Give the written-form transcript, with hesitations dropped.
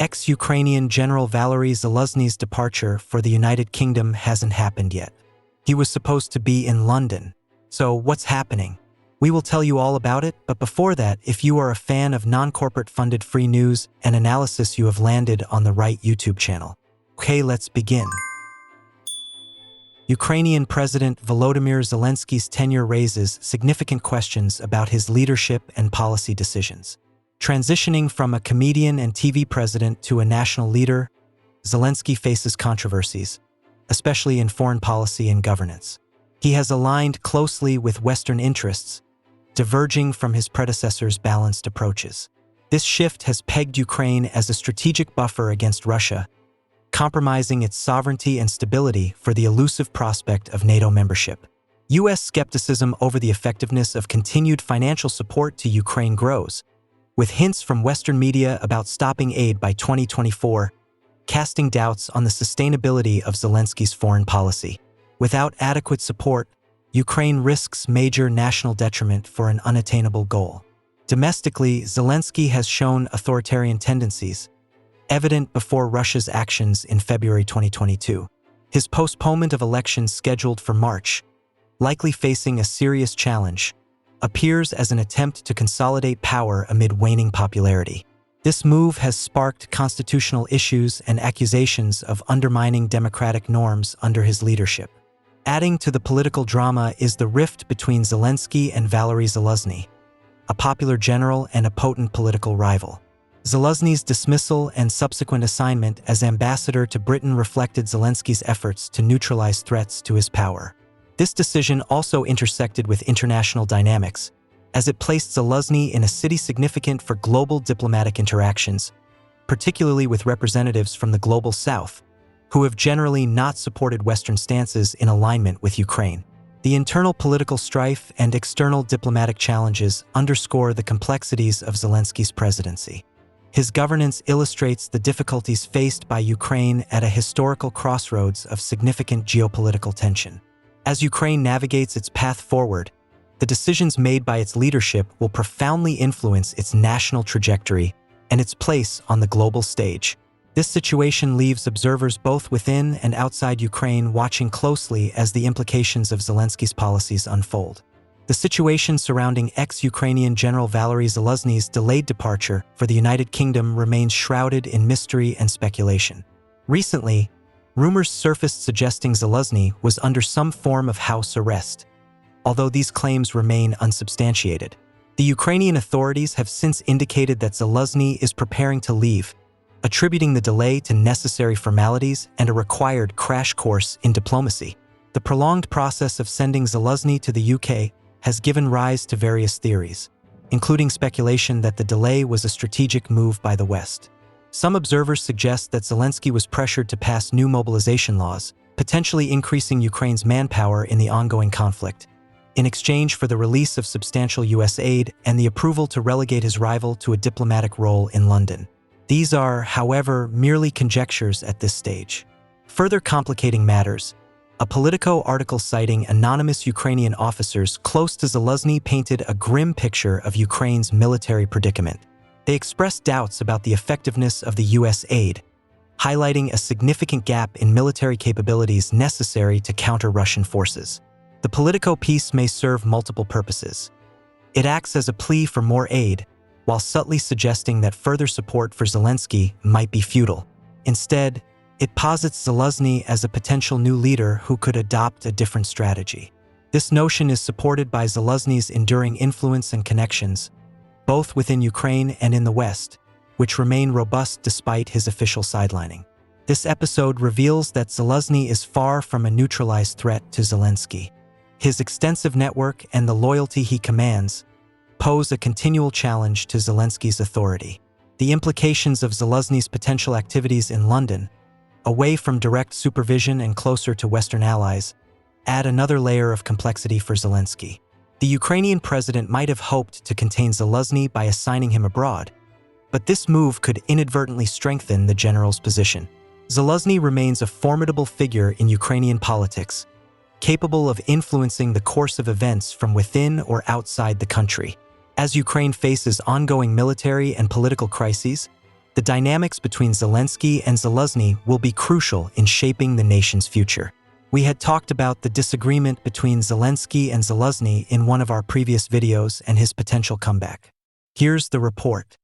Ex-Ukrainian General Valery Zaluzhny's departure for the United Kingdom hasn't happened yet. He was supposed to be in London. So what's happening? We will tell you all about it, but before that, if you are a fan of non-corporate funded free news and analysis, you have landed on the right YouTube channel. Okay, let's begin. Ukrainian President Volodymyr Zelensky's tenure raises significant questions about his leadership and policy decisions. Transitioning from a comedian and TV president to a national leader, Zelensky faces controversies, especially in foreign policy and governance. He has aligned closely with Western interests, diverging from his predecessor's balanced approaches. This shift has pegged Ukraine as a strategic buffer against Russia, compromising its sovereignty and stability for the elusive prospect of NATO membership. U.S. skepticism over the effectiveness of continued financial support to Ukraine grows, with hints from Western media about stopping aid by 2024, casting doubts on the sustainability of Zelensky's foreign policy. Without adequate support, Ukraine risks major national detriment for an unattainable goal. Domestically, Zelensky has shown authoritarian tendencies, evident before Russia's actions in February 2022. His postponement of elections scheduled for March, likely facing a serious challenge, appears as an attempt to consolidate power amid waning popularity. This move has sparked constitutional issues and accusations of undermining democratic norms under his leadership. Adding to the political drama is the rift between Zelensky and Valery Zaluzhny, a popular general and a potent political rival. Zaluzhny's dismissal and subsequent assignment as ambassador to Britain reflected Zelensky's efforts to neutralize threats to his power. This decision also intersected with international dynamics, as it placed Zaluzhny in a city significant for global diplomatic interactions, particularly with representatives from the Global South, who have generally not supported Western stances in alignment with Ukraine. The internal political strife and external diplomatic challenges underscore the complexities of Zelensky's presidency. His governance illustrates the difficulties faced by Ukraine at a historical crossroads of significant geopolitical tension. As Ukraine navigates its path forward, the decisions made by its leadership will profoundly influence its national trajectory and its place on the global stage. This situation leaves observers both within and outside Ukraine watching closely as the implications of Zelensky's policies unfold. The situation surrounding ex-Ukrainian General Valery Zaluzhny's delayed departure for the United Kingdom remains shrouded in mystery and speculation. Recently, rumors surfaced suggesting Zaluzhny was under some form of house arrest, although these claims remain unsubstantiated. The Ukrainian authorities have since indicated that Zaluzhny is preparing to leave, attributing the delay to necessary formalities and a required crash course in diplomacy. The prolonged process of sending Zaluzhny to the UK has given rise to various theories, including speculation that the delay was a strategic move by the West. Some observers suggest that Zelensky was pressured to pass new mobilization laws, potentially increasing Ukraine's manpower in the ongoing conflict, in exchange for the release of substantial U.S. aid and the approval to relegate his rival to a diplomatic role in London. These are, however, merely conjectures at this stage. Further complicating matters, a Politico article citing anonymous Ukrainian officers close to Zaluzhny painted a grim picture of Ukraine's military predicament. They expressed doubts about the effectiveness of the U.S. aid, highlighting a significant gap in military capabilities necessary to counter Russian forces. The Politico piece may serve multiple purposes. It acts as a plea for more aid, while subtly suggesting that further support for Zelensky might be futile. Instead, it posits Zaluzhny as a potential new leader who could adopt a different strategy. This notion is supported by Zaluzhny's enduring influence and connections, both within Ukraine and in the West, which remain robust despite his official sidelining. This episode reveals that Zaluzhny is far from a neutralized threat to Zelensky. His extensive network and the loyalty he commands pose a continual challenge to Zelensky's authority. The implications of Zaluzhny's potential activities in London, away from direct supervision and closer to Western allies, add another layer of complexity for Zelensky. The Ukrainian president might have hoped to contain Zaluzhny by assigning him abroad, but this move could inadvertently strengthen the general's position. Zaluzhny remains a formidable figure in Ukrainian politics, capable of influencing the course of events from within or outside the country. As Ukraine faces ongoing military and political crises, The dynamics between Zelensky and Zaluzhny will be crucial in shaping the nation's future. We had talked about the disagreement between Zelensky and Zaluzhny in one of our previous videos and his potential comeback. Here's the report.